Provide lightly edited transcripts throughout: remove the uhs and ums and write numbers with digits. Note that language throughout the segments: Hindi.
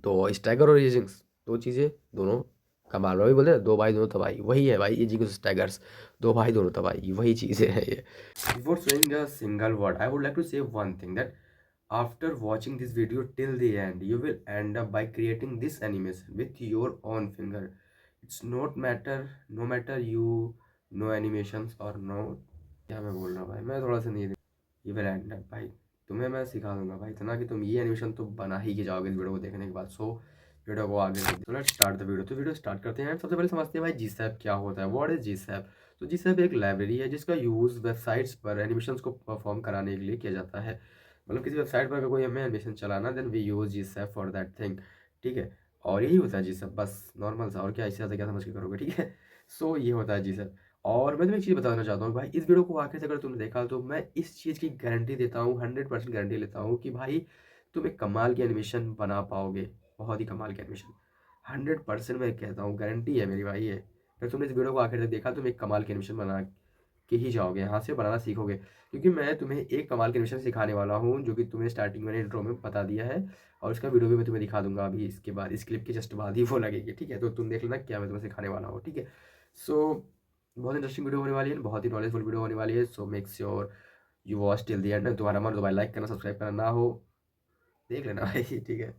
तो स्टैगर और एजिंग्स दो चीज़ें दोनों कमाल। वही बोलते हैं दो भाई दोनों तबाही, वही है भाई एजिंग्स स्टैगर्स, दो भाई दोनों तबाही, वही चीज़ें हैं ये। Before saying a single word I would like to say one thing that after watching this video till the end you will end up by creating this animation with your own finger. It's not matter, no matter you know animations or no, क्या मैं बोल रहा हूँ भाई, मैं थोड़ा सा नहीं, ये विल एंड अप भाई, तुम्हें मैं सिखा दूंगा भाई इतना कि तुम ये एनिमेशन तो बना ही के जाओगे इस वीडियो को देखने के बाद। सो वीडियो को आगे तो लेट्स स्टार्ट द वीडियो। तो वीडियो स्टार्ट करते हैं। सबसे पहले समझते हैं भाई जी सैप क्या होता है, व्हाट इज जी सैप। तो जी सैप एक लाइब्रेरी है जिसका यूज़ वेबसाइट्स पर एनिमेशन को परफॉर्म कराने के लिए किया जाता है। मतलब किसी वेबसाइट पर अगर कोई हमें एनिमेशन चलाना then we use GSAP for that thing, ठीक है। और यही होता है जी सैप, बस नॉर्मल सा, और क्या इससे ज़्यादा क्या समझ के करोगे, ठीक है। सो ये होता है जी सैप। और मैं तुम्हें एक चीज़ बताना चाहता हूँ भाई, इस वीडियो को आखिर से अगर तुमने देखा तो मैं इस चीज़ की गारंटी देता हूँ, 100% गारंटी लेता हूँ कि भाई तुम एक कमाल की एनिमेशन बना पाओगे, बहुत ही कमाल की एनिमेशन। 100% मैं कहता हूँ, गारंटी है मेरी भाई ये। अगर तुमने इस वीडियो को आखिर तक देखा तुम एक कमाल की एनिमेशन बना के ही जाओगे, यहाँ से बनाना सीखोगे। क्योंकि मैं तुम्हें एक कमाल की एनिमेशन सिखाने वाला हूँ जो कि तुम्हें स्टार्टिंग मैंने इंट्रो में बता दिया है, और उसका वीडियो भी मैं तुम्हें दिखा दूंगा अभी इसके बाद, इस क्लिप के जस्ट बाद ही वो लगेगी, ठीक है। तो तुम देख लेना क्या मैं तुम्हें सिखाने वाला हूँ, ठीक है। सो बहुत इंटरेस्टिंग वीडियो होने वाली है, बहुत ही नॉलेजफुल वीडियो होने वाली है। So make sure you watch till the end. तुम्हारा मन तो भाई लाइक करना सब्सक्राइब करना ना हो, देख लेना भाई, ठीक है।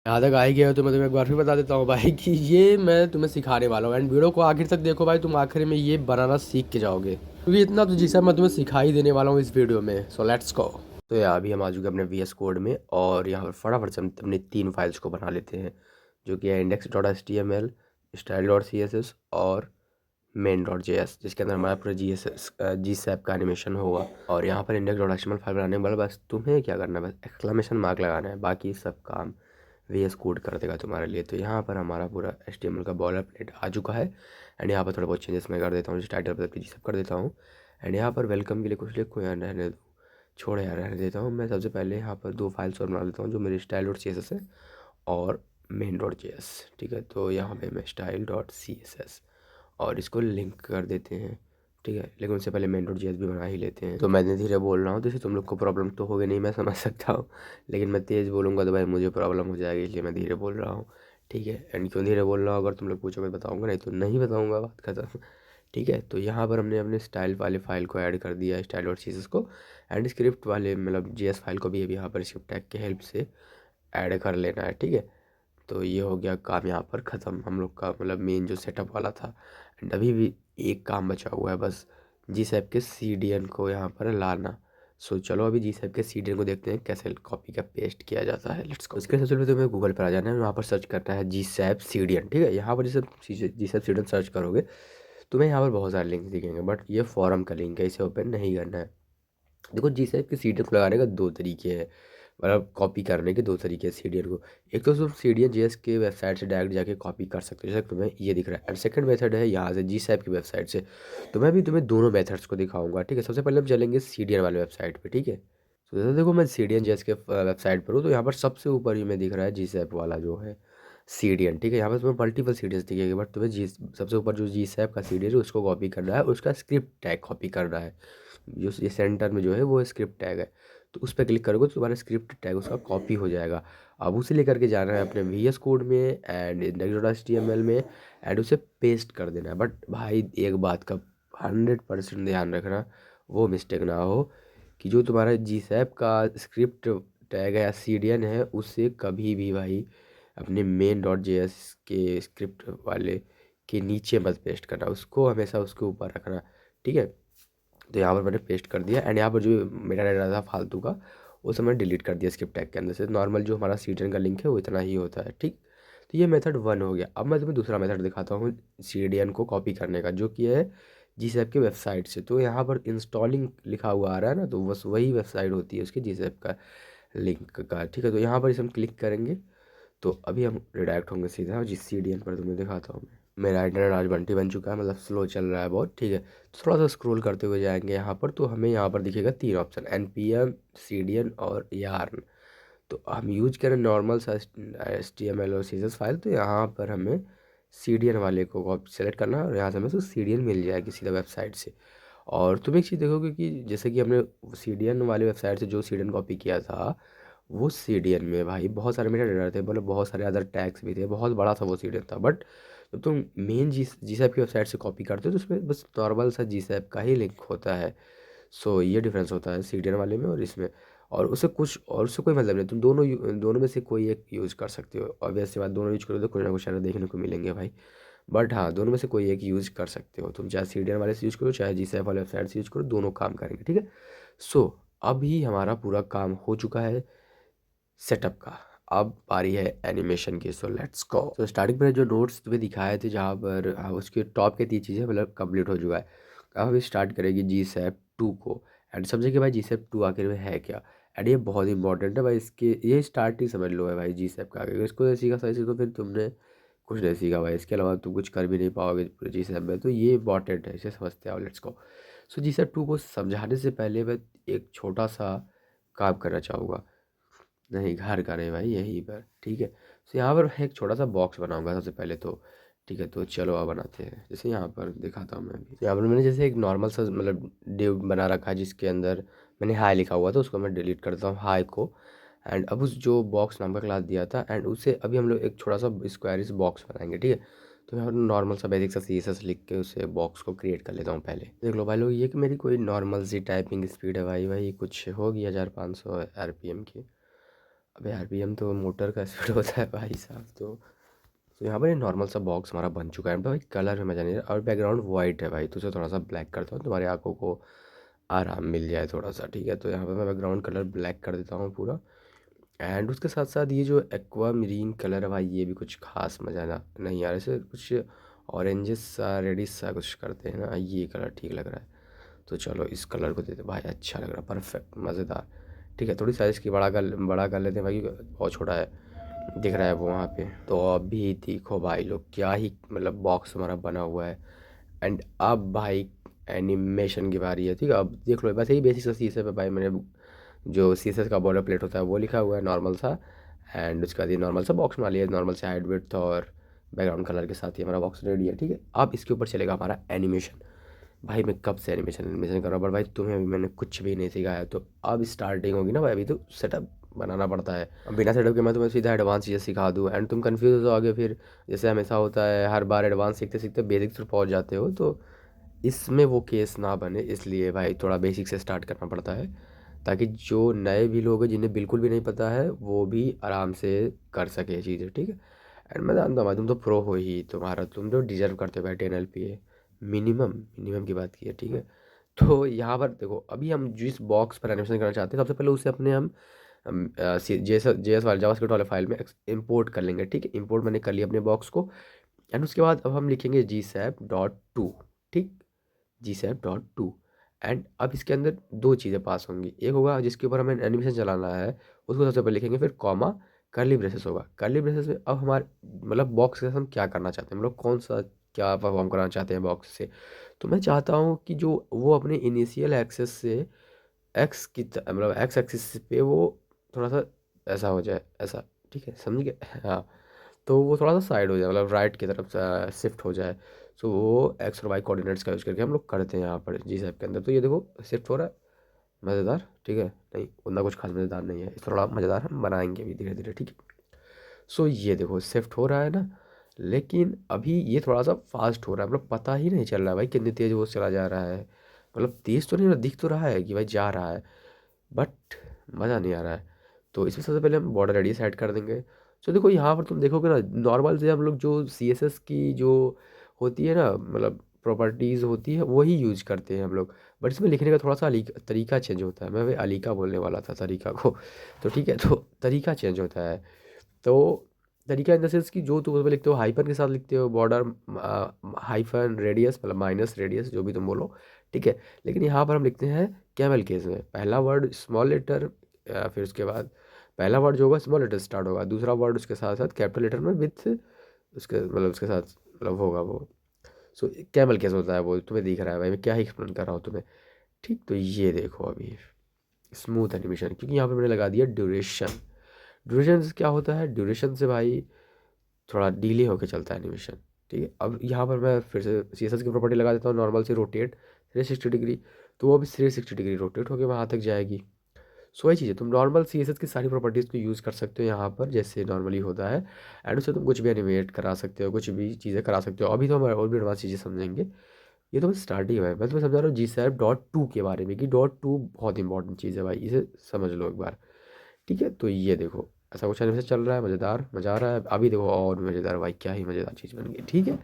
यहाँ तक आ ही गया हो तो मैं तुम्हें एक बार फिर बता देता हूँ भाई कि ये मैं तुम्हें सिखाने वाला हूँ, एंड वीडियो को आखिर तक देखो भाई, तुम आखिर में ये बनाना सीख के जाओगे, क्योंकि इतना तो जी सर मैं तुम्हें सिखा ही देने वाला हूँ इस वीडियो में। So let's go. तो यार अभी हम आ चुके हैं अपने VS कोड में, और यहाँ पर फटाफट से हम अपनी 3 फाइल्स को बना लेते हैं, जो कि है index.html, style.css और main.js, जिसके अंदर हमारा पूरा जी सैप का एनिमेशन होगा। और यहाँ पर index.html फाइल बनाने वाला, बस तुम्हें क्या करना है, बस एक्सक्लेमेशन मार्क लगाना है, बाकी सब काम VS कोड कर देगा तुम्हारे लिए। तो यहाँ पर हमारा पूरा HTML का बॉलर प्लेट आ चुका है, एंड यहाँ पर थोड़ा बहुत चेंजेस मैं कर देता हूँ, जैसे टाइटल बदल के जी सब कर देता हूँ। एंड यहाँ पर वेलकम के लिए कुछ लिखो या रहने दो, छोड़ यार रहने देता हूँ। मैं सबसे पहले यहाँ पर 2 फाइल्स और बना देता हूँ, जो मेरी style.css है और main.js, ठीक है। तो यहाँ पे मैं style.css और इसको लिंक कर देते हैं, ठीक है। लेकिन उससे पहले main.js भी बना ही लेते हैं। तो मैं धीरे बोल रहा हूँ तो इससे तुम लोग को प्रॉब्लम तो होगी नहीं, मैं समझ सकता हूँ, लेकिन मैं तेज़ बोलूँगा तो भाई मुझे प्रॉब्लम हो जाएगी, इसलिए मैं धीरे बोल रहा हूँ, ठीक है। एंड क्यों धीरे बोल रहा हूँ अगर तुम लोग पूछोगे बताऊँगा, नहीं तो नहीं बताऊँगा, बात खत्म, ठीक है। तो यहाँ पर हमने अपने स्टाइल वाले फाइल को ऐड कर दिया, स्टाइल और चीज़ को, एंड स्क्रिप्ट वाले मतलब JS फाइल को भी अभी यहाँ पर स्क्रिप्ट टैग के हेल्प से ऐड कर लेना है, ठीक है। तो ये हो गया काम यहाँ पर ख़त्म हम लोग का, मतलब मेन जो सेटअप वाला था। एंड अभी भी एक काम बचा हुआ है, बस जी सैप के CDN को यहाँ पर लाना। सो चलो अभी जी सैप के CDN को देखते हैं कैसे कॉपी का पेस्ट किया जाता है, लेट्स गो। इसके सबसे पहले तुम्हें गूगल पर आ जाना है, वहाँ पर सर्च करना है जी सैप CDN, ठीक है। यहाँ पर जैसे जी सैप CDN सर्च करोगे तुम्हें यहाँ पर बहुत सारे लिंक दिखेंगे, बट ये फॉरम का लिंक है, इसे ओपन नहीं करना है। देखो जी सैप के CDN को लगाने का 2 तरीके हैं, मतलब कॉपी करने के 2 तरीके हैं CDN को। एक तो तुम CDN JS के वेबसाइट से डायरेक्ट जाके कॉपी कर सकते हो, जैसे तुम्हें ये दिख रहा है। एंड सेकंड मेथड है यहाँ से जी सैप की वेबसाइट से। तो मैं भी तुम्हें दोनों मेथड्स को दिखाऊंगा, ठीक है। सबसे पहले हम चलेंगे CDN वाले वेबसाइट पर, ठीक है। तो जैसे देखो मैं CDN JS के वेबसाइट पर हूँ, तो यहाँ पर सबसे ऊपर ही में दिख रहा है जी सैप वाला जो है CDN, ठीक है। यहाँ पर तुम्हें मल्टीपल CDN दिखेगी, बट तुम्हें जी सबसे ऊपर जो जी सैप का CDN है उसको कॉपी करना है, उसका स्क्रिप्ट टैग कॉपी करना है, जो ये सेंटर में जो है वो स्क्रिप्ट टैग है। तो उस पर क्लिक करोगे तो तुम्हारा स्क्रिप्ट टैग उसका कॉपी हो जाएगा। अब उसे लेकर के जाना है अपने VS कोड में एंड index.html में, एंड उसे पेस्ट कर देना है। बट भाई एक बात का 100% ध्यान रखना, वो मिस्टेक ना हो कि जो तुम्हारा जी सैप का स्क्रिप्ट टैग है या CDN है, उससे कभी भी भाई अपने main.js के स्क्रिप्ट वाले के नीचे मत पेस्ट करना, उसको हमेशा उसके ऊपर रखना, ठीक है। तो यहाँ पर मैंने पेस्ट कर दिया, एंड यहाँ पर जो मेरा डाटा था फालतू का वो सब मैंने डिलीट कर दिया स्क्रिप्ट टैग के अंदर से। नॉर्मल जो हमारा CDN का लिंक है वो इतना ही होता है, ठीक। तो ये मेथड 1 हो गया। अब मैं तुम्हें दूसरा मेथड दिखाता हूँ CDN को कॉपी करने का, जो कि है जी सैप की वेबसाइट से। तो यहाँ पर इंस्टॉलिंग लिखा हुआ आ रहा है ना, तो बस वही वेबसाइट होती है उसकी जी सैप का लिंक का, ठीक है। तो यहाँ पर इसे हम क्लिक करेंगे तो अभी हम रिडायरेक्ट होंगे सीधा जिस CDN पर तुम्हें दिखाता हूँ मैं। मेरा इंटरनेट आज बंटी बन चुका है, मतलब स्लो चल रहा है बहुत, ठीक है। तो थोड़ा सा स्क्रॉल करते हुए जाएंगे यहाँ पर, तो हमें यहाँ पर दिखेगा 3 ऑप्शन, NPM, CDN और यार्न। तो हम यूज करें नॉर्मल सा HTML और CSS फाइल, तो यहाँ पर हमें CDN वाले को सेलेक्ट करना है, और यहाँ से हमें तो CDN मिल जाएगी सीधा वेबसाइट से। और तुम एक चीज़ देखोगे कि जैसे कि हमने CDN वाली वेबसाइट से जो CDN कॉपी किया था वो सीडीएन में भाई बहुत सारे मेरे एरर थे, मतलब बहुत सारे अदर टैग्स भी थे, बहुत बड़ा था वो सीडीएन था। बट जब तुम मेन जीसैप की वेबसाइट से कॉपी करते हो तो उसमें बस नॉर्मल सा जीसैप का ही लिंक होता है। सो ये डिफरेंस होता है सीडीएन वाले में और इसमें। और उससे कुछ और उससे कोई मतलब नहीं, तुम दोनों में से कोई एक यूज़ कर सकते हो। ऑब्वियस सी बात, दोनों यूज करो तो कुछ ना कुछ एरर देखने को मिलेंगे भाई। बट हाँ, दोनों में से कोई एक यूज़ कर सकते हो तुम, चाहे सीडीएन वाले से यूज़ करो चाहे जीसैप वाले वेबसाइट से यूज़ करो, दोनों काम करेंगे, ठीक है। सो अभी हमारा पूरा काम हो चुका है सेटअप का। अब बारी है एनिमेशन की, सो लेट्स गो। तो स्टार्टिंग में जो नोट्स तुम्हें दिखाए थे जहाँ पर उसके टॉप के 3 चीज़ें मतलब कंप्लीट हो चुका है। अब अभी स्टार्ट करेगी जी सैप 2 को। एंड समझे कि भाई जी सैप 2 आखिर में है क्या। एंड ये बहुत इंपॉर्टेंट है भाई, इसके ये स्टार्ट ही समझ लो है भाई जी सैप का। अगर इसको नहीं सीखा सही से तो फिर तुमने कुछ नहीं सीखा भाई, इसके अलावा तुम कुछ कर भी नहीं पाओगे पूरे जी सैप में। तो ये इंपॉर्टेंट है, इसे समझते आओ, let's go. So ji SAP 2 को समझाने से पहले मैं एक छोटा सा काम करना चाहूँगा। नहीं, घर का नहीं भाई, यहीं पर, ठीक है। तो यहाँ पर एक छोटा सा बॉक्स बनाऊंगा सबसे पहले तो, ठीक है। तो चलो अब बनाते हैं, जैसे यहाँ पर दिखाता हूँ मैं अभी। तो यहाँ पर मैंने जैसे एक नॉर्मल सा मतलब डिव बना रखा है जिसके अंदर मैंने हाई लिखा हुआ था, उसको मैं डिलीट करता हूँ हाई को। एंड अब उस जो बॉक्स नाम का क्लास दिया था एंड उसे अभी हम लोग एक छोटा सा स्क्वायर इस बॉक्स बनाएंगे, ठीक है। तो यहाँ पर नॉर्मल सा बेसिक सा CSS लिख के उसे बॉक्स को क्रिएट कर लेता हूँ पहले। देख लो भाई लोग, ये कि मेरी कोई नॉर्मल सी टाइपिंग स्पीड है भाई, कुछ होगी 1500 RPM की। अबे आरपीएम तो मोटर का स्पीड होता है भाई साहब। तो यहाँ पर ये नॉर्मल सा बॉक्स हमारा बन चुका है भाई। कलर में मजा नहीं रहा और बैकग्राउंड वाइट है भाई, तो उसे थोड़ा सा ब्लैक करता हूँ, तुम्हारी आंखों को आराम मिल जाए थोड़ा सा, ठीक है। तो यहाँ पर मैं बैकग्राउंड कलर ब्लैक कर देता हूँ पूरा। एंड उसके साथ साथ ये जो एक्वा मरीन कलर है भाई, ये भी कुछ खास मज़ा ना नहीं आ रहा, इसे कुछ ऑरेंजिस सा रेडिश सा कुछ करते हैं ना, ये कलर ठीक लग रहा है। तो चलो इस कलर को देते भाई, अच्छा लग रहा है, परफेक्ट मज़ेदार, ठीक है। थोड़ी साइज़ की बड़ा कर लेते हैं भाई, बहुत छोटा है दिख रहा है वो वहाँ पे। तो अभी देखो भाई लोग, क्या ही मतलब बॉक्स हमारा बना हुआ है। एंड अब भाई एनिमेशन की बारी है, ठीक है। अब देख लो, बस यही बेसिक सा शीशे पे भाई मैंने जो CSS का बॉर्डर प्लेट होता है वो लिखा हुआ है नॉर्मल सा। एंड उसके बाद ये नॉर्मल सा बॉक्स बना लिया, नॉर्मल से हाइट विड्थ और बैकग्राउंड कलर के साथ ही हमारा बॉक्स रेडी है, ठीक है। अब इसके ऊपर चलेगा हमारा एनिमेशन। भाई मैं कब से एनिमेशन कर रहा हूँ, बट भाई तुम्हें अभी मैंने कुछ भी नहीं सिखाया, तो अब स्टार्टिंग होगी ना भाई, अभी तो सेटअप बनाना पड़ता है। अब बिना सेटअप के मैं तुम्हें सीधा एडवांस चीज़ें सिखा दूँ एंड तुम कंफ्यूज हो जाओगे फिर, जैसे हमेशा होता है हर बार एडवांस सीखते सीखते बेसिक तक पहुँच जाते हो। तो इसमें वो केस ना बने, इसलिए भाई थोड़ा बेसिक से स्टार्ट करना पड़ता है, ताकि जो नए भी लोग हैं जिन्हें बिल्कुल भी नहीं पता है वो भी आराम से कर सके चीज़ें, ठीक है। एंड मैं जानता हूँ भाई तुम तो प्रो हो ही, तुम तो डिजर्व करते हो भाई 10 LPA मिनिमम की बात की है, ठीक है। तो यहाँ पर देखो, अभी हम जिस बॉक्स पर एनिमेशन करना चाहते हैं सबसे पहले उसे अपने हम JS वाले जावास्क्रिप्ट वाले फाइल में इंपोर्ट कर लेंगे, ठीक है। इंपोर्ट मैंने कर लिया अपने बॉक्स को। एंड उसके बाद अब हम लिखेंगे GSAP.2, ठीक, GSAP.2। एंड अब इसके अंदर 2 चीज़ें पास होंगी, एक होगा जिसके ऊपर हमें एनिमेशन चलाना है, उसको सबसे पहले लिखेंगे, फिर कॉमा कर्ली ब्रेसेस होगा। कर्ली ब्रेसेस में अब हमारे मतलब बॉक्स के साथ हम क्या करना चाहते हैं, मतलब कौन सा क्या परफॉर्म कराना चाहते हैं बॉक्स से। तो मैं चाहता हूँ कि जो वो अपने इनिशियल एक्सेस से मतलब एक्स एक्सिस पे वो थोड़ा सा ऐसा हो जाए, ऐसा, ठीक है, समझ गए। हाँ, तो वो थोड़ा सा साइड हो जाए, मतलब राइट की तरफ शिफ्ट हो जाए। सो वो एक्स और वाई कोऑर्डिनेट्स का यूज़ करके हम लोग करते हैं यहाँ पर जी सैप के अंदर। तो ये देखो शिफ्ट हो रहा है, मज़ेदार, ठीक है। नहीं उतना कुछ खास मज़ेदार नहीं है, थोड़ा मज़ेदार हम बनाएंगे भी धीरे धीरे, ठीक है। सो ये देखो शिफ्ट हो रहा है ना, लेकिन अभी ये थोड़ा सा फास्ट हो रहा है, मतलब पता ही नहीं चल रहा है भाई कितनी तेज़ वो चला जा रहा है। मतलब तेज़ तो नहीं हो रहा, दिख तो रहा है कि भाई जा रहा है, बट मज़ा नहीं आ रहा है। तो इसमें सबसे पहले हम बॉर्डर रेडियस ऐड कर देंगे। तो देखो यहाँ पर तुम देखोगे ना, नॉर्मल से हम लोग जो CSS की जो होती है ना, मतलब प्रॉपर्टीज़ होती है वही यूज करते हैं हम लोग। बट इसमें लिखने का थोड़ा सा तरीका चेंज होता है। मैं भाई अलीका बोलने वाला था तरीका को, तो ठीक है। तो तरीका चेंज होता है। तो तरीका इन द सेंस कि जो तुम उसमें लिखते हो हाइफन के साथ लिखते हो, बॉर्डर हाइफन रेडियस मतलब माइनस रेडियस जो भी तुम बोलो, ठीक है। लेकिन यहाँ पर हम लिखते हैं कैमल केस में, पहला वर्ड स्मॉल लेटर, फिर उसके बाद पहला वर्ड जो होगा स्मॉल लेटर स्टार्ट होगा, दूसरा वर्ड उसके साथ साथ कैपिटल लेटर में विथ उसके मतलब उसके साथ मतलब होगा वो। सो कैमल केस होता है वो, तुम्हें दिख रहा है भाई, मैं क्या ही एक्सप्लेन कर रहा हूँ तुम्हें, ठीक। तो ये देखो अभी स्मूथ एनिमेशन, क्योंकि यहाँ पर मैंने लगा दिया ड्यूरेशन। ड्यूरेशन से क्या होता है, ड्यूरेशन से भाई थोड़ा डिले होकर चलता है एनिमेशन, ठीक है। अब यहाँ पर मैं फिर से CSS की प्रॉपर्टी लगा देता हूँ, नॉर्मल से रोटेट 360 डिग्री। तो वो भी 360 डिग्री रोटेट होकर वहाँ तक जाएगी। सो वही चीज़ है, तुम नॉर्मल CSS की सारी प्रॉपर्टीज़ को यूज़ कर सकते हो यहाँ पर जैसे नॉर्मली होता है, एंड उससे तुम कुछ भी एनिमेट करा सकते हो, कुछ भी चीज़ें करा सकते हो। अभी तो हम और भी एडवांस चीज़ें समझेंगे, ये तो बस स्टार्टिंग है। मैं तुम्हें समझा रहा हूँ GSAP.2 के बारे में कि .2 बहुत इंपॉर्टेंट चीज़ है भाई, इसे समझ लो एक बार। ठीक है, तो ये देखो ऐसा कुछ एनिमेशन चल रहा है, मज़ेदार, मज़ा आ रहा है। अभी देखो और भी मज़ेदार भाई, क्या ही मज़ेदार चीज़ बन गई। ठीक है,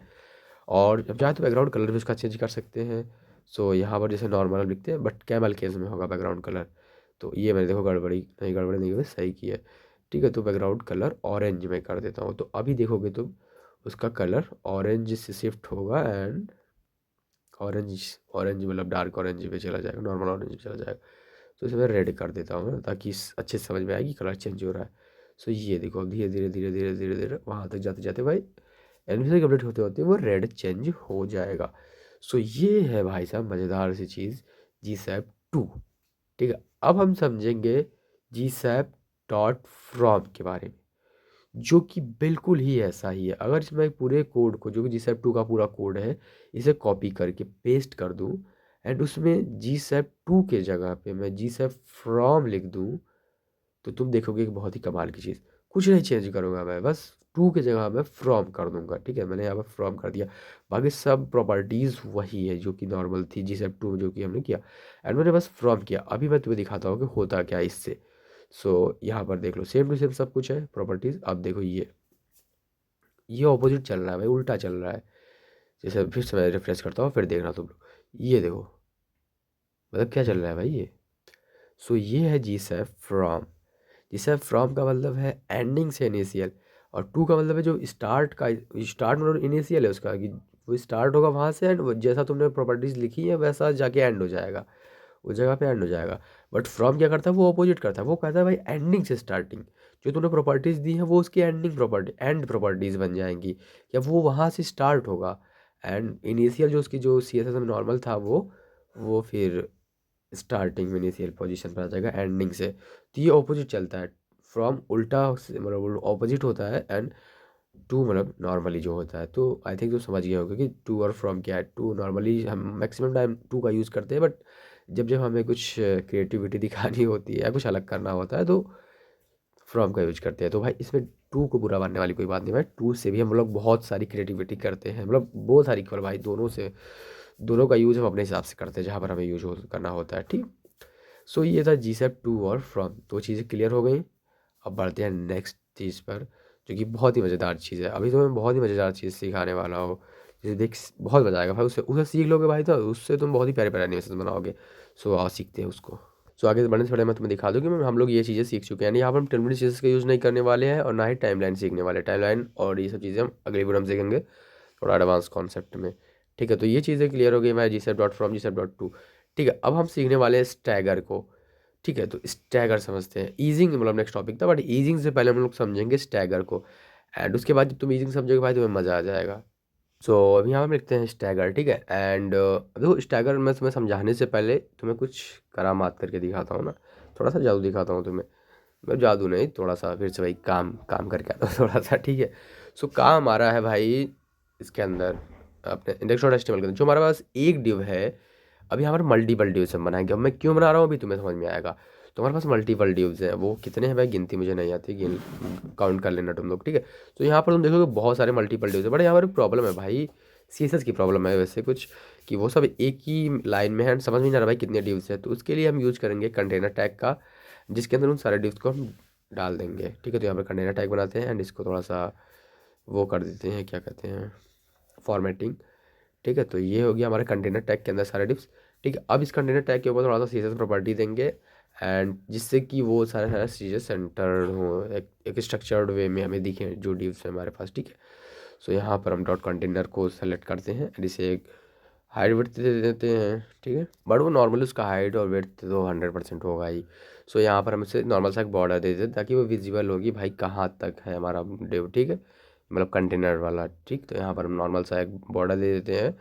और जब चाहे तो बैकग्राउंड कलर भी उसका चेंज कर सकते हैं। सो यहाँ पर जैसे नॉर्मल लिखते हैं बट कैमल केस में होगा बैकग्राउंड कलर। तो ये मैंने देखो गड़बड़ी नहीं हुई, सही की है। ठीक है, तो बैकग्राउंड कलर ऑरेंज में कर देता हूँ, तो अभी देखोगे तुम उसका कलर ऑरेंज से शिफ्ट होगा, एंड ऑरेंज ऑरेंज मतलब डार्क ऑरेंज पे चला जाएगा, नॉर्मल ऑरेंज पे चला जाएगा। तो इसे मैं रेड कर देता हूँ ताकि अच्छे से समझ में आए कि कलर चेंज हो रहा है। सो ये देखो अब धीरे धीरे धीरे धीरे धीरे धीरे वहाँ तक जाते जाते भाई एनिमेशन कंप्लीट होते होते वो रेड चेंज हो जाएगा। सो ये है भाई साहब मज़ेदार सी चीज़ GSAP 2। ठीक है, अब हम समझेंगे GSAP.from के बारे में, जो कि बिल्कुल ही ऐसा ही है। अगर इसमें पूरे कोड को, जो कि GSAP 2 का पूरा कोड है, इसे कॉपी करके पेस्ट कर दूं एंड उसमें GSAP 2 के जगह पे मैं GSAP.from लिख दूं, तो तुम देखोगे कि बहुत ही कमाल की चीज़। कुछ नहीं चेंज करूँगा मैं, बस टू की जगह मैं फ्रॉम कर दूंगा। ठीक है, मैंने यहाँ पर फ्रॉम कर दिया, बाकी सब प्रॉपर्टीज़ वही है जो कि नॉर्मल थी GSAP 2 जो कि हमने किया, एंड मैंने बस फ्रॉम किया। अभी मैं तुम्हें दिखाता हूँ कि होता क्या है इससे। सो यहाँ पर देख लो सेम टू सेम सब कुछ है प्रॉपर्टीज़। अब देखो ये ऑपोजिट चल रहा है भाई, उल्टा चल रहा है। जैसे फिर से मैं रिफ्रेश करता हूँ, फिर देखना तुम लोग, ये देखो मतलब क्या चल रहा है भाई ये। सो ये है GSAP.from। GSAP.from का मतलब है एंडिंग से इनिशियल, और टू का मतलब है जो स्टार्ट का, स्टार्ट मतलब इनिशियल है उसका, कि वो स्टार्ट होगा वहाँ से, एंड जैसा तुमने प्रॉपर्टीज़ लिखी है वैसा जाके एंड हो जाएगा, उस जगह पे एंड हो जाएगा। बट फ्रॉम क्या करता है, वो अपोजिट करता है, वो कहता है भाई एंडिंग से स्टार्टिंग। जो तुमने प्रॉपर्टीज़ दी है वो उसकी एंडिंग प्रॉपर्टी, एंड प्रॉपर्टीज़ बन जाएंगी, या वो वहाँ से स्टार्ट होगा, एंड इनिशियल जो उसकी जो CSS में नॉर्मल था वो फिर स्टार्टिंग में इनिशियल पोजीशन पर आ जाएगा एंडिंग से। तो ये ऑपोजिट चलता है, फ्रॉम उल्टा मतलब ऑपोजिट होता है, एंड टू मतलब नॉर्मली जो होता है। तो आई थिंक तो समझ गए होगे कि टू और फ्रॉम क्या है। टू नॉर्मली हम मैक्सिमम टाइम टू का यूज़ करते हैं, बट जब जब हमें कुछ क्रिएटिविटी दिखानी होती है या कुछ अलग करना होता है तो फ्रॉम का यूज करते हैं। तो भाई इसमें टू को बुरा मानने वाली कोई बात नहीं भाई, टू से भी हम लोग बहुत सारी क्रिएटिविटी करते हैं, मतलब बहुत सारी केवल भाई, दोनों से, दोनों का यूज़ हम अपने हिसाब से करते हैं जहाँ पर हमें यूज करना होता है। ठीक, सो ये था GSAP 2 और फ्रॉम, दो चीज़ें क्लियर हो गई। अब बढ़ते हैं नेक्स्ट चीज़ पर, जो कि बहुत ही मज़ेदार चीज़ है। अभी तो मैं बहुत ही मज़ेदार चीज़ सिखाने वाला हूँ, जैसे देख बहुत मज़ा आएगा भाई, उससे उसे सीख लोगे भाई तो उससे तुम बहुत ही प्यारे प्यारे एनिमेशन बनाओगे। सो आओ सीखते हैं उसको। सो आगे बढ़ने से पहले मैं तुम्हें दिखा दूँ कि हम लोग ये चीज़ें सीख चुके हैं। यहाँ पर हम टर्मिनेट चीज़ का यूज़ नहीं करने वाले हैं, और ना ही टाइमलाइन सीखने वाले। टाइमलाइन और ये सब चीज़ें हम अगली वीडियो में सीखेंगे थोड़ा एडवांस कॉन्सेप्ट में। ठीक है, तो ये चीज़ें क्लियर हो गई हमारे GSAP.from GSAP.2। ठीक है, अब हम सीखने वाले हैं स्टैगर को। ठीक है, तो स्टैगर समझते हैं। ईजिंग मतलब नेक्स्ट टॉपिक था, बट ईजिंग से पहले हम लोग समझेंगे स्टैगर को, एंड उसके बाद जब तुम ईजिंग समझोगे भाई तुम्हें मज़ा आ जाएगा। सो अभी यहाँ हम लिखते हैं स्टैगर। ठीक है, एंड देखो स्टैगर मैं तुम्हें समझाने से पहले तुम्हें कुछ करामात करके दिखाता हूँ ना, थोड़ा सा जादू दिखाता हूँ तुम्हें। मैं जादू नहीं, थोड़ा सा फिर से भाई काम काम करके आता हूँ थोड़ा सा। ठीक है, सो काम आ रहा है भाई इसके अंदर अपने index.html के अंदर, जो हमारे पास एक डिव है। अभी यहाँ पर मल्टीपल डिव्स हम बनाएंगे। अब मैं क्यों बना रहा हूँ अभी तुम्हें समझ में आएगा। तो हमारे पास मल्टीपल डिव्स हैं, वो कितने हैं भाई गिनती मुझे नहीं आती, काउंट कर लेना तुम लोग। ठीक है, तो यहाँ पर तुम देखोगे बहुत सारे मल्टीपल डिव्स है, बट यहाँ पर प्रॉब्लम है भाई, CSS की प्रॉब्लम है वैसे कुछ, कि वो सब एक ही लाइन में है, समझ में नहीं आ रहा भाई कितने डिव्स है। तो उसके लिए हम यूज़ करेंगे कंटेनर टैग का, जिसके अंदर उन सारे डिव्स को हम डाल देंगे। ठीक है, तो यहाँ पर कंटेनर टैग बनाते हैं, एंड इसको थोड़ा सा वो कर देते हैं, क्या कहते हैं, फॉर्मेटिंग। ठीक है, तो ये हो गया हमारे कंटेनर टैग के अंदर सारे डिव्स। ठीक है, अब इस कंटेनर टैग के ऊपर थोड़ा सा CSS प्रॉपर्टी देंगे, एंड जिससे कि वो सारे सारे चीज़ें सेंटर्ड हो, एक स्ट्रक्चर्ड वे में हमें दिखें जो डिव्स है हमारे पास। ठीक है, सो यहाँ पर हम डॉट कंटेनर को सेलेक्ट करते हैं, एंड इसे एक हाइट विड्थ दे देते हैं। ठीक है, बट वो नॉर्मली उसका हाइट और विड्थ तो 100% होगा ही। सो यहाँ पर हम इसे नॉर्मल सा एक बॉर्डर दे देते हैं, ताकि वो विजिबल होगी भाई कहाँ तक है हमारा डिव। ठीक है, मतलब कंटेनर वाला। ठीक, तो यहाँ पर हम नॉर्मल सा एक बॉर्डर दे देते हैं,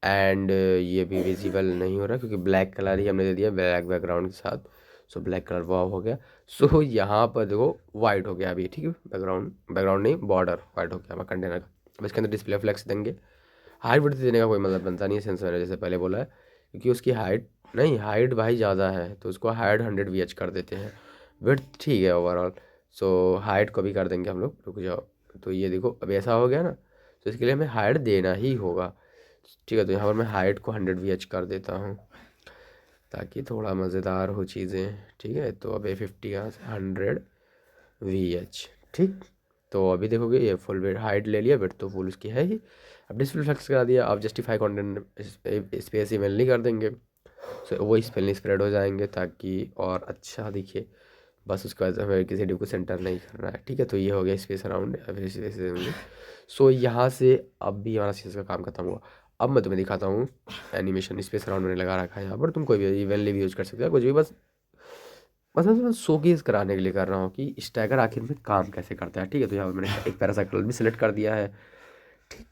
एंड ये भी विजिबल नहीं हो रहा क्योंकि ब्लैक कलर ही हमने दे दिया ब्लैक बैकग्राउंड के साथ। सो ब्लैक कलर वो हो गया। सो यहाँ पर देखो वाइट हो गया अभी। ठीक है, बैकग्राउंड बैकग्राउंड नहीं, बॉर्डर वाइट हो गया हमारा कंटेनर का। अब इसके अंदर डिस्प्ले फ्लेक्स देंगे। हाइट विड्थ देने का कोई मतलब बनता नहीं है, सेंस मैंने जैसे पहले बोला है, क्योंकि उसकी हाइट नहीं हाइट भाई ज़्यादा है तो उसको हाइट 100 VH कर देते हैं। विड्थ ठीक है ओवरऑल। सो हाइट को भी कर देंगे हम लोग, रुक जाओ। तो ये देखो अब ऐसा हो गया ना, तो इसके लिए हमें हाइट देना ही होगा। ठीक है, तो यहाँ पर मैं हाइट को 100 VH कर देता हूँ ताकि थोड़ा मज़ेदार हो चीज़ें। ठीक है, तो अब A50 यहाँ से 100 VH। ठीक, तो अभी देखोगे ये फुल वेट हाइट ले लिया, वेट तो फुल उसकी है ही। अब डिस्प्ले फ्लेक्स करा दिया, अब जस्टिफाई कंटेंट स्पेस ईमेल नहीं कर देंगे। सो वो स्पेलिंग स्प्रेड हो जाएंगे ताकि और अच्छा दिखे। बस उसके बाद हमें किसी डिव को सेंटर नहीं करना है। ठीक है, तो ये हो गया स्पेस अराउंड। सो यहाँ से अब भी हमारा सीएस का काम खत्म हुआ। अब मैं तुम्हें दिखाता हूँ एनिमेशन। स्पेस अराउंड मैंने लगा रखा है यहाँ पर, तुम कोई भी इवेंटली भी यूज़ कर सकते हो कुछ भी। बस मैं शोकेस कराने के लिए कर रहा हूँ कि स्टैगर आखिर में काम कैसे करता है। ठीक है, तो यहाँ पर मैंने एक पैरासाइकिल भी सिलेक्ट कर दिया है। ठीक,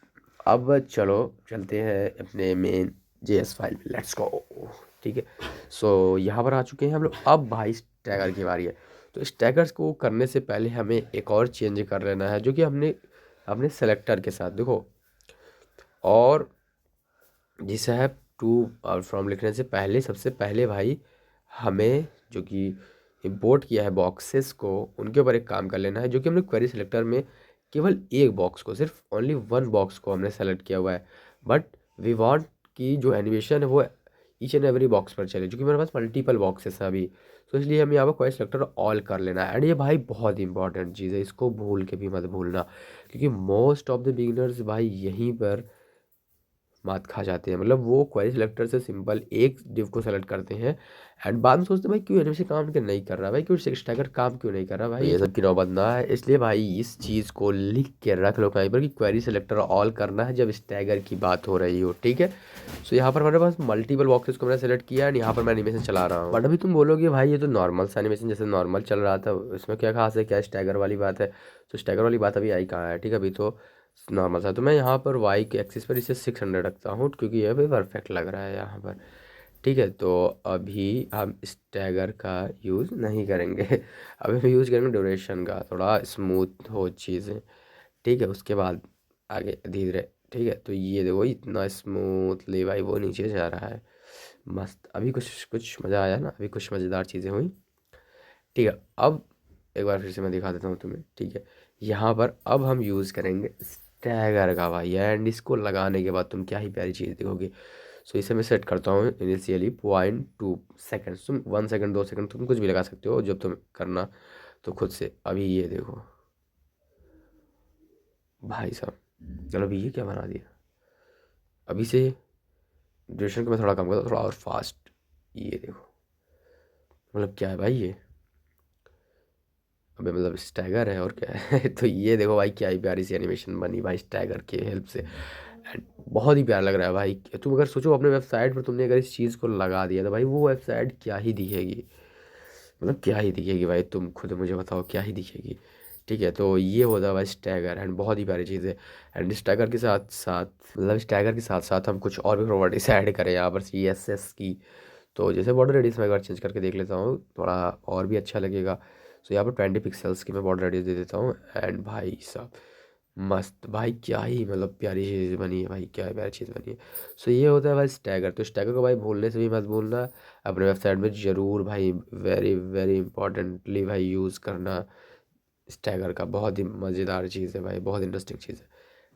अब चलो चलते हैं अपने मेन JS फाइल में, लेट्स गो। ठीक है, सो यहाँ पर आ चुके हैं हम लोग। अब भाई स्टैगर की बारी है। तो स्टैगर्स को करने से पहले हमें एक और चेंज कर लेना है, जो कि हमने अपने सेलेक्टर के साथ देखो। और जिसे है टू और फ्रॉम लिखने से पहले सबसे पहले भाई हमें जो कि इंपोर्ट किया है बॉक्सेस को, उनके ऊपर एक काम कर लेना है। जो कि हमने क्वेरी सेलेक्टर में केवल एक बॉक्स को, सिर्फ ओनली वन बॉक्स को हमने सेलेक्ट किया हुआ है। बट वी वांट कि जो एनिमेशन है वो ईच एंड एवरी बॉक्स पर चले, जो कि मेरे पास मल्टीपल बॉक्सेस हैं अभी। तो इसलिए हमें यहाँ पर क्वेरी सेलेक्टर ऑल कर लेना है। एंड ये भाई बहुत इंपॉर्टेंट चीज़ है, इसको भूल के भी मत भूलना, क्योंकि मोस्ट ऑफ द बिगिनर्स भाई यहीं पर मात खा जाते हैं। मतलब वो क्वेरी सिलेक्टर से सिंपल एक डिव को सेलेक्ट करते हैं एंड बाद में सोचते हैं भाई क्यों एनिमेशन काम क्यों नहीं कर रहा, भाई क्यों स्टैगर काम क्यों नहीं कर रहा। भाई ये सब की नौबत ना है, इसलिए भाई इस चीज़ को लिख के रख लो कहीं पर कि क्वेरी सिलेक्टर ऑल करना है जब स्टैगर की बात हो रही हो। ठीक है, सो यहाँ पर हमारे पास मल्टीपल बॉक्सेस को मैंने सेलेक्ट किया एंड यहाँ पर मैं एनिमेशन चला रहा हूँ। बट अभी तुम बोलोगे भाई ये तो नॉर्मल सा एनिमेशन जैसे नॉर्मल चल रहा था, इसमें क्या खास है, क्या स्टैगर वाली बात है। तो स्टैगर वाली बात अभी आई कहाँ है। ठीक है, अभी तो नॉर्मल सा। तो मैं यहाँ पर वाई के एक्सिस पर इसे 600 रखता हूँ क्योंकि यह भी परफेक्ट लग रहा है यहाँ पर। ठीक है, तो अभी हम स्टैगर का यूज़ नहीं करेंगे अभी हम यूज़ करेंगे ड्यूरेशन का, थोड़ा स्मूथ हो चीज़ें। ठीक है, उसके बाद आगे धीरे धीरे। ठीक है, तो ये देखो इतना स्मूथली भाई वो नीचे जा रहा है, मस्त। अभी कुछ कुछ मज़ा आया ना, अभी कुछ मज़ेदार चीज़ें हुई। ठीक है, अब एक बार फिर से मैं दिखा देता हूँ तुम्हें। ठीक है, यहाँ पर अब हम यूज़ करेंगे स्टैगर का भाई, एंड इसको लगाने के बाद तुम क्या ही प्यारी चीज़ देखोगे। सो इसे मैं सेट करता हूँ इनिशियली 0.2 सेकेंड। तुम 1 सेकेंड 2 सेकेंड तुम कुछ भी लगा सकते हो जब तुम करना तो खुद से। अभी ये देखो भाई साहब, चलो अभी ये क्या बना दिया। अभी से ड्यूरेशन को मैं थोड़ा कम करता हूँ, थोड़ा और फास्ट। ये देखो मतलब क्या है भाई ये, अबे मतलब स्टैगर है और क्या है तो ये देखो भाई क्या ही प्यारी सी एनिमेशन बनी भाई स्टैगर की हेल्प से। एंड बहुत ही प्यारा लग रहा है भाई। तुम अगर सोचो अपने वेबसाइट पर तुमने अगर इस चीज़ को लगा दिया तो भाई वो वेबसाइट क्या ही दिखेगी, मतलब क्या ही दिखेगी भाई, तुम खुद मुझे बताओ क्या ही दिखेगी। ठीक है, तो ये होता है भाई स्टैगर, एंड बहुत ही प्यारी चीज़ है। एंड स्टैगर के साथ साथ मतलब स्टैगर के साथ साथ हम कुछ और भी प्रॉपर्टीज ऐड करें यहाँ पर CSS की। तो जैसे बॉर्डर रेडियस मैं एक बार चेंज करके देख लेता हूँ, थोड़ा और भी अच्छा लगेगा। सो यहाँ पर 20 पिक्सल्स की मैं बॉर्डर रेडियस दे देता हूँ। एंड भाई साहब मस्त भाई, क्या ही मतलब प्यारी चीज़ बनी है भाई, क्या प्यारी चीज़ बनी है। सो ये होता है भाई स्टैगर। तो स्टैगर को भाई भूलने से भी मत भूलना, अपने वेबसाइट में ज़रूर भाई वेरी वेरी इंपॉर्टेंटली भाई यूज़ करना स्टैगर का। बहुत ही मज़ेदार चीज़ है भाई, बहुत इंटरेस्टिंग चीज़ है।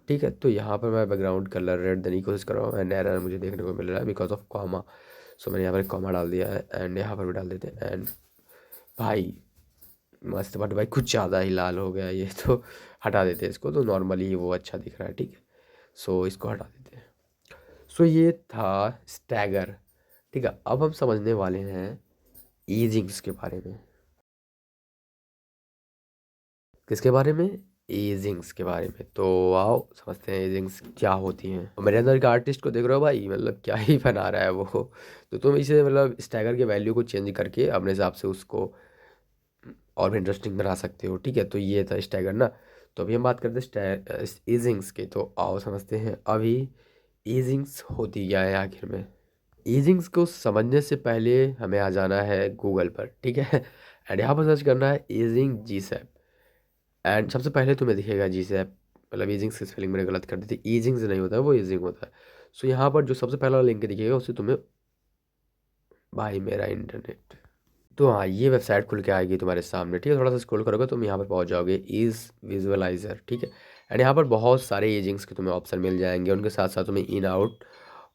ठीक है, तो यहाँ पर मैं बैकग्राउंड कलर रेड देने की कोशिश कर रहा हूँ एंड एरर मुझे देखने को मिल रहा है बिकॉज ऑफ कॉमा। सो मैंने यहाँ पर एक कॉमा डाल दिया है एंड यहाँ पर भी डाल देते हैं। एंड भाई मस्त, बट भाई कुछ ज़्यादा ही लाल हो गया ये तो हटा देते हैं इसको, तो नॉर्मली वो अच्छा दिख रहा है। ठीक है, सो इसको हटा देते हैं। सो ये था स्टैगर। ठीक है, अब हम समझने वाले हैं ईजिंग्स के बारे में। किसके बारे में, एजिंग्स के बारे में। तो आओ समझते हैं एजिंग्स क्या होती हैं। और मेरे अंदर के आर्टिस्ट को देख रहे हो भाई, मतलब क्या ही बना रहा है वो। तो तुम इसे मतलब स्टैगर के वैल्यू को चेंज करके अपने हिसाब से उसको और भी इंटरेस्टिंग बना सकते हो। ठीक है, तो ये था स्टैगर ना। तो अभी हम बात करते हैं एजिंग्स की। तो आओ समझते हैं अभी एजिंग्स होती क्या है आखिर में। एजिंग्स को समझने से पहले हमें आ जाना है गूगल पर। ठीक है, एंड यहाँ पर सर्च करना है एजिंग जीसैप। एंड सबसे पहले तुम्हें दिखेगा जीसैप, मतलब एजिंग्स की स्पेलिंग मैंने गलत कर दी थी, एजिंग्स नहीं होता है वो एजिंग होता है। सो यहाँ पर जो सबसे पहला लिंक दिखेगा उसे तुम्हें भाई मेरा इंटरनेट। तो हाँ, ये वेबसाइट खुल के आएगी तुम्हारे सामने, ठीक है। थोड़ा सा स्क्रॉल करोगे तुम यहाँ पर पहुँच जाओगे, इज विजुअलाइजर, ठीक है। एंड यहाँ पर बहुत सारे एजिंग्स के तुम्हें ऑप्शन मिल जाएंगे, उनके साथ साथ तुम्हें इन आउट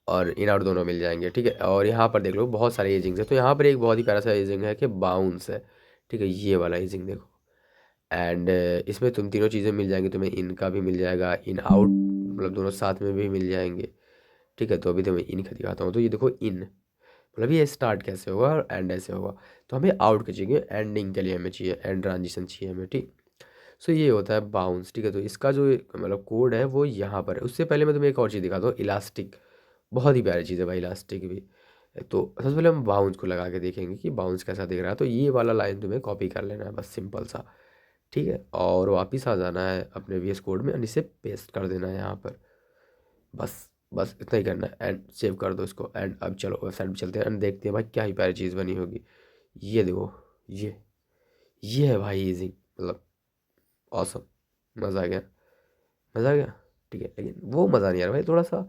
और इन आउट दोनों मिल जाएंगे, ठीक है। और यहाँ पर देख लो बहुत सारे एजिंग्स है। तो यहाँ पर एक बहुत ही प्यारा सा एजिंग है कि बाउंस है, ठीक है। ये वाला एजिंग देखो। एंड इसमें तुम तीनों चीज़ें मिल जाएंगी, तुम्हें इनका भी मिल जाएगा, इन आउट मतलब दोनों साथ में भी मिल जाएंगे, ठीक है। तो अभी तो मैं इन का दिखाता हूँ। तो ये देखो इन, मतलब ये स्टार्ट कैसे होगा और एंड ऐसे होगा। तो हमें आउट के चाहिए, एंडिंग के लिए हमें चाहिए, एंड ट्रांजिशन चाहिए हमें, ठीक। सो ये होता है बाउंस, ठीक है। तो इसका जो मतलब कोड है वो यहाँ पर है। उससे पहले मैं तुम्हें एक और चीज़ दिखाता हूँ, इलास्टिक। बहुत ही प्यारी चीज़ है भाई इलास्टिक भी। तो सबसे पहले हम बाउंस को लगा के देखेंगे कि बाउंस कैसा दिख रहा है। तो ये वाला लाइन तुम्हें कॉपी कर लेना है बस, सिंपल सा, ठीक है। और वापस आ जाना है अपने वी एस कोड में, और इसे पेस्ट कर देना है यहाँ पर, बस। बस इतना ही करना है, एंड सेव कर दो इसको। एंड अब चलो वेबसाइट पे चलते हैं एंड देखते हैं भाई क्या ही प्यारी चीज़ बनी होगी। ये देखो, ये है भाई इजी, मतलब ऑसम। मज़ा आ गया, मज़ा आ गया, ठीक है। लेकिन वो मज़ा नहीं आ रहा भाई, थोड़ा सा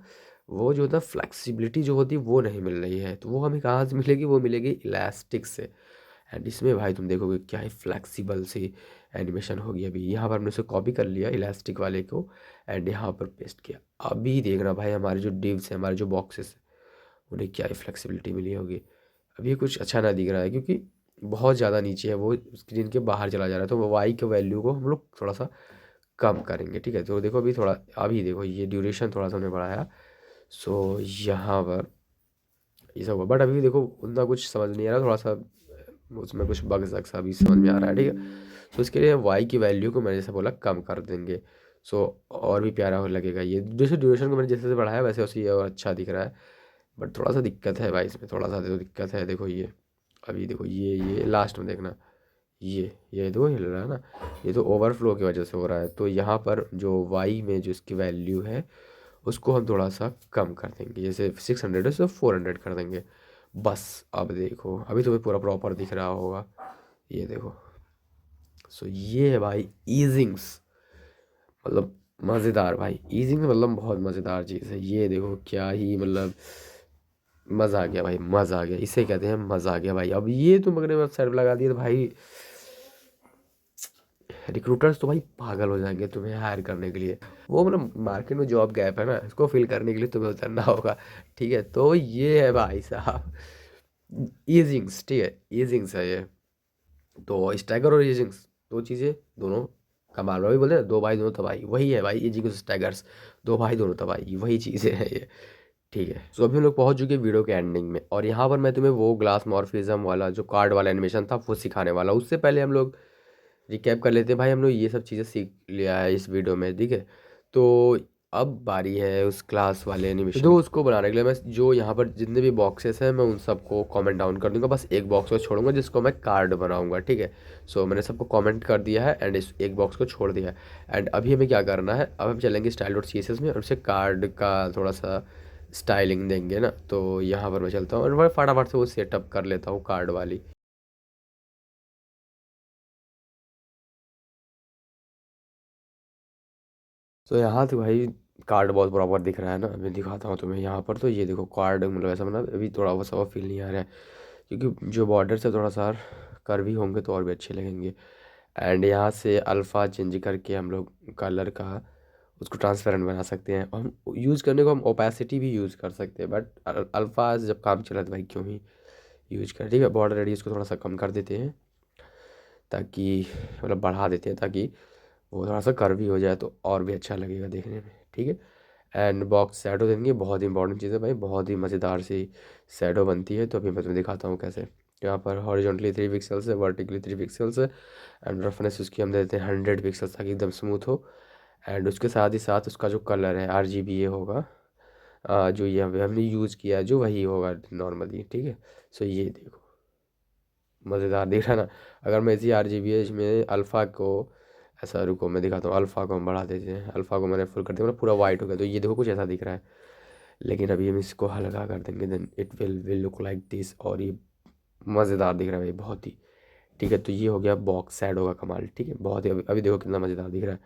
वो जो होता है फ्लेक्सिबिलिटी जो होती है वो नहीं मिल रही है। तो वो हमें कहाँ से मिलेगी, वो मिलेगी इलास्टिक से। एंड इसमें भाई तुम देखोगे क्या ही फ्लेक्सिबल सी एनिमेशन होगी। अभी यहाँ पर हमने उसे कॉपी कर लिया इलास्टिक वाले को, एंड यहाँ पर पेस्ट किया। अभी देखना भाई हमारे जो डिव्स हैं, हमारे जो बॉक्सेस हैं, उन्हें क्या ही फ्लेक्सिबिलिटी मिली होगी। अभी ये कुछ अच्छा ना दिख रहा है क्योंकि बहुत ज़्यादा नीचे है, वो स्क्रीन के बाहर चला जा रहा है। तो वाई के वैल्यू को हम लोग थोड़ा सा कम करेंगे, ठीक है। तो देखो अभी थोड़ा, अभी देखो ये ड्यूरेशन थोड़ा सा हमने बढ़ाया। सो यहाँ पर ये सब हुआ, बट अभी भी देखो उतना कुछ समझ नहीं आ रहा, थोड़ा सा उसमें कुछ बग जग सा भी समझ में आ रहा है, ठीक है। सो इसके लिए वाई की वैल्यू को मैंने जैसे बोला कम कर देंगे। सो और भी प्यारा हो लगेगा ये। जैसे ड्यूरेशन को मैंने जैसे जैसे बढ़ाया वैसे वैसे ये और अच्छा दिख रहा है। बट थोड़ा सा दिक्कत है भाई इसमें, थोड़ा सा तो दिक्कत है। देखो ये, अभी देखो ये लास्ट में देखना, ये देखो हिल रहा है ना, ये तो ओवरफ्लो की वजह से हो रहा है। तो यहाँ पर जो वाई में जो इसकी वैल्यू है उसको हम थोड़ा सा कम कर देंगे, जैसे 600 है तो 400 कर देंगे, बस। अब देखो अभी तुम्हें पूरा प्रॉपर दिख रहा होगा, ये देखो। सो ये है भाई ईजिंग्स, मतलब मज़ेदार भाई। ईजिंग्स मतलब बहुत मज़ेदार चीज़ है। ये देखो क्या ही मतलब मज़ा आ गया भाई, मज़ा आ गया, इसे कहते हैं मज़ा आ गया भाई। अब ये तुम अगर वेबसाइट पर लगा दिए तो भाई रिक्रूटर्स तो भाई पागल हो जाएंगे तुम्हें हायर करने के लिए। वो मतलब मार्केट में जॉब गैप है ना, इसको फिल करने के लिए तुम्हें उतरना होगा, ठीक है। तो ये है भाई साहब ईजिंग्स, ठीक है, ईजिंग्स है ये। तो स्टैगर और ईजिंग्स दो चीज़ें, दोनों कमाल। वही बोले ना, दो भाई दोनों तबाही, वही है भाई ईजिंग्स स्टैगर्स, दो भाई दोनों तबाही, वही चीज़ें हैं ये, ठीक है। सो अभी हम लोग पहुंच चुके हैं वीडियो के एंडिंग में, और यहाँ पर मैं तुम्हें वो ग्लास मॉर्फिज्म वाला जो कार्ड वाला एनिमेशन था वो सिखाने वाला। उससे पहले हम लोग रिकैप कर लेते हैं भाई। हम लोग ये सब चीज़ें सीख लिया है इस वीडियो में, ठीक है। तो अब बारी है उस क्लास वाले एनिमेशन तो उसको बनाने के लिए मैं जो यहाँ पर जितने भी बॉक्सेस हैं मैं उन सबको कमेंट डाउन कर दूंगा, बस एक बॉक्स को छोड़ूंगा जिसको मैं कार्ड बनाऊंगा, ठीक है। सो मैंने सबको कमेंट कर दिया है एंड इस एक बॉक्स को छोड़ दिया है। एंड अभी हमें क्या करना है, अब हम चलेंगे style dot C S S में और उसे कार्ड का थोड़ा सा स्टाइलिंग देंगे ना। तो यहाँ पर मैं चलता हूँ और मैं फटाफट से वो सेटअप कर लेता हूँ कार्ड वाली। तो यहाँ तो भाई कार्ड बहुत बराबर दिख रहा है ना, मैं दिखाता हूँ तुम्हें यहाँ पर। तो ये देखो कार्ड मतलब ऐसा बना, अभी थोड़ा वो सा फील नहीं आ रहा है क्योंकि जो बॉर्डर से थोड़ा सा कर्वी होंगे तो और भी अच्छे लगेंगे। एंड यहाँ से अल्फ़ा चेंज करके हम लोग कलर का उसको ट्रांसपेरेंट बना सकते हैं। हम यूज़ करने को हम ओपेसिटी भी यूज़ कर सकते हैं, बट अल्फ़ा जब काम चला तो भाई क्यों ही यूज कर, ठीक है। बॉर्डर रेडियस को थोड़ा सा कम कर देते हैं ताकि मतलब बढ़ा देते हैं ताकि वो थोड़ा सा कर्वी हो जाए तो और भी अच्छा लगेगा देखने में, ठीक है। एंड बॉक्स शैडो देंगे, बहुत इंपॉर्टेंट चीज़ है भाई, बहुत ही मज़ेदार सी शैडो बनती है। तो अभी मैं तुम्हें दिखाता हूँ कैसे। यहाँ पर हॉरिजॉन्टली 3 पिक्सल्स है, वर्टिकली 3 पिक्सल्स है, एंड रफनेस उसकी हम दे देते हैं 100 पिक्सल्स ताकि एकदम स्मूथ हो। एंड उसके साथ ही साथ उसका जो कलर है RGBA होगा, जो ये हमने यूज़ किया है जो वही होगा नॉर्मली, ठीक है। सो ये देखो मज़ेदार दिख रहा है ना। अगर मैं इसी RGBA में अल्फ़ा को ऐसा, रुको मैं दिखाता हूँ, अल्फ़ा को हम बढ़ा देते हैं, अल्फ़ा को मैंने फुल कर दिया, मतलब पूरा वाइट हो गया। तो ये देखो कुछ ऐसा दिख रहा है, लेकिन अभी हम इसको हल्का कर देंगे, then it will look like this. और ये मज़ेदार दिख रहा है भाई बहुत ही, ठीक है। तो ये हो गया बॉक्स शैडो का कमाल, ठीक है, बहुत ही। अभी देखो कितना मज़ेदार दिख रहा है।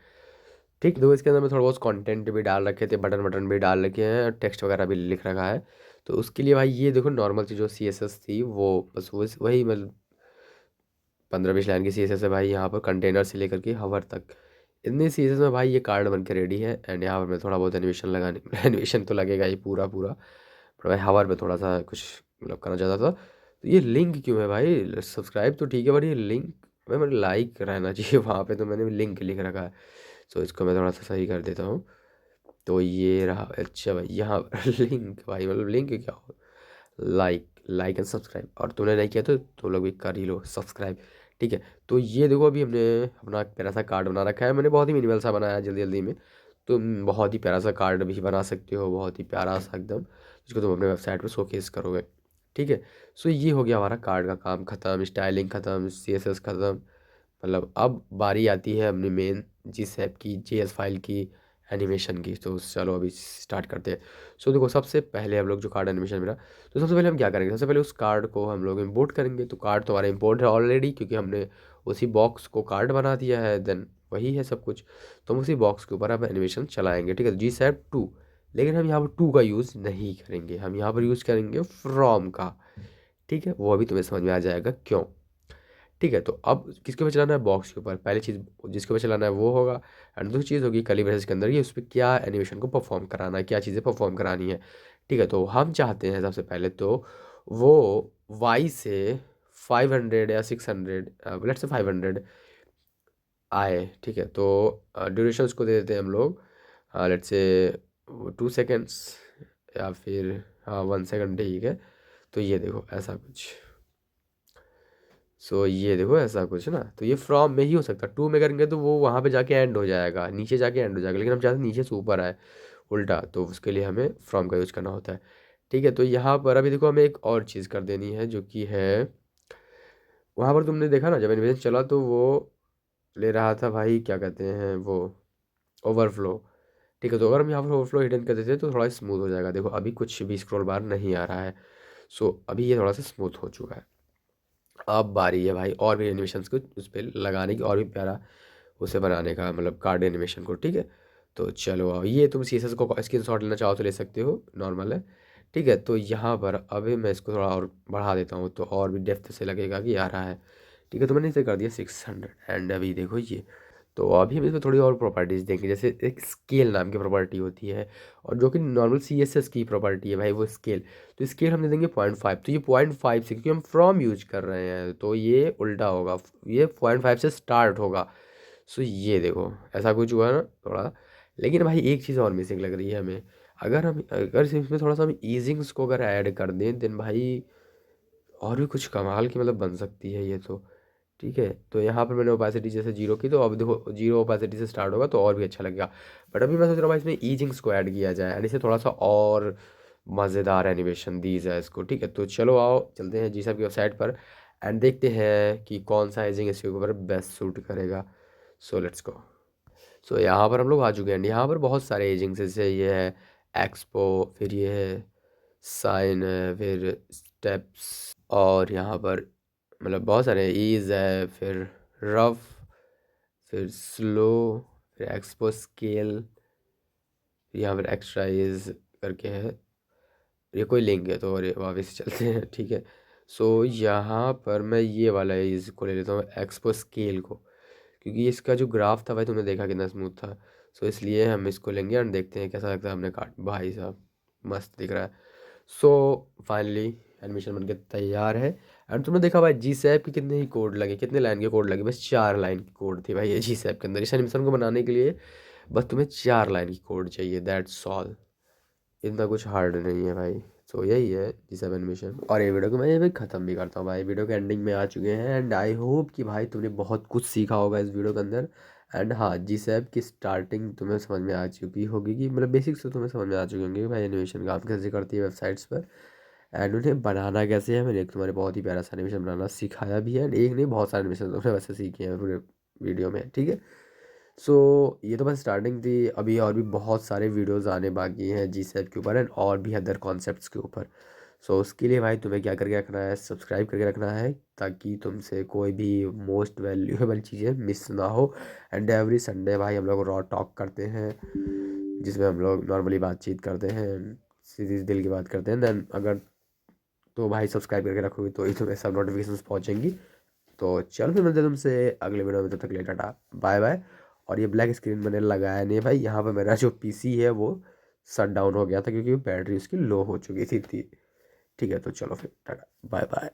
ठीक, तो इसके अंदर मैं थोड़ा बहुत कंटेंट भी डाल रखे थे, बटन वटन भी डाल रखे हैं, टेक्स्ट वगैरह भी लिख रखा है। तो उसके लिए भाई ये देखो नॉर्मल सी जो CSS थी वो बस वही मतलब 15-20 लाइन की CSS है भाई, यहाँ पर कंटेनर से लेकर के हवर तक इतनी CSS में भाई ये कार्ड बन के रेडी है। एंड यहाँ पर मैं थोड़ा बहुत एनिमेशन लगाने एनिमेशन तो लगेगा ही पूरा पूरा, पर भाई हवर में थोड़ा सा कुछ मतलब करना चाहता था। तो ये लिंक क्यों है भाई, सब्सक्राइब तो ठीक है, बट ये लिंक भाई मैंने लाइक रहना चाहिए वहाँ पे, तो मैंने लिंक लिख रखा है। सो इसको मैं थोड़ा सा सही कर देता हूँ। तो ये रहा, अच्छा भाई यहाँ लिंक भाई मतलब लिंक क्या हो, लाइक लाइक एंड सब्सक्राइब, और तूने नहीं किया तो तुम लोग भी कर ही लो सब्सक्राइब। ठीक है, तो ये देखो अभी हमने अपना प्यारा सा कार्ड बना रखा है, मैंने बहुत ही मिनिमल सा बनाया है जल्दी जल्दी में। तुम बहुत ही प्यारा सा कार्ड भी बना सकते हो, बहुत ही प्यारा सा एकदम, जिसको तुम अपने वेबसाइट पर शोकेस करोगे। ठीक है, सो ये हो गया हमारा कार्ड का काम ख़त्म, स्टाइलिंग ख़त्म, CSS ख़त्म। मतलब अब बारी आती है अपनी मेन GSAP की, JS फाइल की, एनिमेशन की। तो चलो अभी स्टार्ट करते हैं। सो देखो सबसे पहले हम लोग जो कार्ड एनिमेशन मेरा, तो सबसे पहले हम क्या करेंगे, सबसे पहले उस कार्ड को हम लोग इंपोर्ट करेंगे। तो कार्ड तो हमारा इंपोर्ट है ऑलरेडी, क्योंकि हमने उसी बॉक्स को कार्ड बना दिया है, देन वही है सब कुछ। तो हम उसी बॉक्स के ऊपर अब एनिमेशन चलाएंगे। ठीक है, GSAP 2, लेकिन हम यहाँ पर 2 का यूज़ नहीं करेंगे, हम यहाँ पर यूज़ करेंगे फ्रॉम का। ठीक है, वो अभी तुम्हें समझ में आ जाएगा क्यों। ठीक है, तो अब किसके ऊपर चलाना है, बॉक्स के ऊपर। पहली चीज़ जिसके ऊपर चलाना है वो होगा, एंड दूसरी चीज़ होगी कैलिब्रेशन के अंदर ये उस पर क्या एनिमेशन को परफॉर्म कराना है, क्या चीज़ें परफॉर्म करानी है। ठीक है, तो हम चाहते हैं सबसे पहले तो वो वाई से 500 या 600, लेट्स से 500 आए। ठीक है, तो ड्यूरेशन उसको दे देते हैं हम लोग, लेट्स से 2 सेकेंड्स, या फिर हाँ 1 सेकेंड। ठीक है, तो ये देखो ऐसा कुछ, सो ये देखो ऐसा कुछ ना, तो ये फ्रॉम में ही हो सकता है। 2 में करेंगे तो वो वहाँ पे जाके एंड हो जाएगा, नीचे जाके एंड हो जाएगा, लेकिन हम चाहते हैं नीचे से ऊपर आए उल्टा, तो उसके लिए हमें फ्रॉम का यूज़ करना होता है। ठीक है, तो यहाँ पर अभी देखो हमें एक और चीज़ कर देनी है, जो कि है वहाँ पर तुमने देखा ना जब एनिमेशन चला तो वो ले रहा था भाई, क्या कहते हैं वो, ओवरफ्लो। ठीक है, तो अगर हम यहाँ पर ओवरफ्लो हिडन कर देते हैं तो थोड़ा स्मूथ हो जाएगा। देखो अभी कुछ भी स्क्रॉल बार नहीं आ रहा है, सो अभी ये थोड़ा सा स्मूथ हो चुका है। अब बारी है भाई और भी एनिमेशंस को उस पर लगाने की, और भी प्यारा उसे बनाने का, मतलब कार्ड एनिमेशन को। ठीक है, तो चलो आओ, ये तुम CSS को स्क्रीनशॉट लेना चाहो तो ले सकते हो, नॉर्मल है। ठीक है, तो यहाँ पर अभी मैं इसको थोड़ा और बढ़ा देता हूँ, तो और भी डेप्थ से लगेगा कि आ रहा है। ठीक है, तो मैंने इसे कर दिया 600, एंड अभी देखो ये, तो अभी हम इसमें थोड़ी और प्रॉपर्टीज़ देंगे, जैसे एक स्केल नाम की प्रॉपर्टी होती है, और जो कि नॉर्मल CSS की प्रॉपर्टी है भाई वो स्केल। तो स्केल हम दे देंगे 0.5, तो ये 0.5 से, क्योंकि हम फ्रॉम यूज कर रहे हैं तो ये उल्टा होगा, ये 0.5 से स्टार्ट होगा। सो ये देखो ऐसा कुछ हुआ ना थोड़ा, लेकिन भाई एक चीज़ और मिसिंग लग रही है हमें। अगर इसमें थोड़ा सा हम ईजिंग्स को अगर ऐड कर दें देन भाई और भी कुछ कमाल की मतलब बन सकती है ये तो। ठीक है, तो यहाँ पर मैंने ओपेसिटी जैसे 0 की, तो अब देखो 0 ओपेसिटी से स्टार्ट होगा तो और भी अच्छा लगेगा। बट अभी मैं सोच रहा हूँ भाई इसमें ईजिंग्स को ऐड किया जाए, एंड इसे थोड़ा सा और मज़ेदार एनिमेशन दी जाए इसको। ठीक है, तो चलो आओ चलते हैं जी साहब की वेबसाइट पर, एंड देखते हैं कि कौन सा ईजिंग इसके ऊपर बेस्ट सूट करेगा। So let's go. सो यहाँ पर हम लोग आ चुके हैं, यहाँ पर बहुत सारे एजिंग्स, जैसे ये है एक्सपो, फिर ये है साइन है, फिर स्टेप्स, और यहाँ पर मतलब बहुत सारे ईज है, फिर रफ, फिर स्लो, फिर एक्सपो स्केल, यहाँ पर एक्स्ट्रा ईज करके है। ये कोई लिंक है तो और वापस चलते हैं। ठीक है, सो यहाँ पर मैं ये वाला ईज को ले लेता हूँ, एक्सपो स्केल को, क्योंकि इसका जो ग्राफ था भाई तुमने देखा कितना स्मूथ था। सो इसलिए हम इसको लेंगे और देखते हैं कैसा लगता है। हमने काट भाई साहब मस्त दिख रहा है। सो फाइनली एडमिशन बनके तैयार है। एंड तुमने देखा भाई GSAP के कितने ही कोड लगे, कितने लाइन के कोड लगे, बस 4 लाइन की कोड थी भाई ये GSAP के अंदर। इस एनिमेशन को बनाने के लिए बस तुम्हें 4 लाइन की कोड चाहिए, दैट्स ऑल। इतना कुछ हार्ड नहीं है भाई। सो यही है GSAP एनिमेशन। और ये वीडियो को मैं ये ख़त्म भी करता हूँ भाई, वीडियो के एंडिंग में आ चुके हैं, एंड आई होप कि भाई तुमने बहुत कुछ सीखा होगा इस वीडियो के अंदर। एंड हाँ, GSAP की स्टार्टिंग तुम्हें समझ में आ चुकी होगी, कि मतलब बेसिक्स तो तुम्हें समझ में आ चुके होंगे कि भाई एनिमेशन काम कैसे करती है वेबसाइट्स पर, एंड उन्हें बनाना कैसे है। मैंने एक तुम्हारे बहुत ही प्यारा सा एनिमेशन बनाना सिखाया भी है, एंड एक नहीं बहुत सारे एनिमेशन तुमने वैसे सीखे हैं पूरे वीडियो में। ठीक है, सो ये तो बस स्टार्टिंग थी, अभी और भी बहुत सारे वीडियोस आने बाकी हैं GSAP के ऊपर, एंड और भी अदर कॉन्सेप्ट्स के ऊपर। सो उसके लिए भाई तुम्हें क्या करके रखना है, सब्सक्राइब करके रखना है, ताकि तुमसे कोई भी मोस्ट वैल्यूएबल चीज़ें मिस ना हो। एंड एवरी संडे भाई हम लोग रॉ टॉक करते हैं, जिसमें हम लोग नॉर्मली बातचीत करते हैं, सीरीज दिल की बात करते हैं। देन अगर तो भाई सब्सक्राइब करके रखोगे तो ही तुम्हें सब नोटिफिकेशन पहुँचेंगी। तो चलो फिर मिलते हैं तुमसे अगले वीडियो में, तब तक के लिए टाटा बाय बाय। और ये ब्लैक स्क्रीन मैंने लगाया नहीं है भाई, यहाँ पर मेरा जो पीसी है वो शट डाउन हो गया था क्योंकि बैटरी उसकी लो हो चुकी थी। ठीक है, तो चलो फिर टाटा बाय बाय।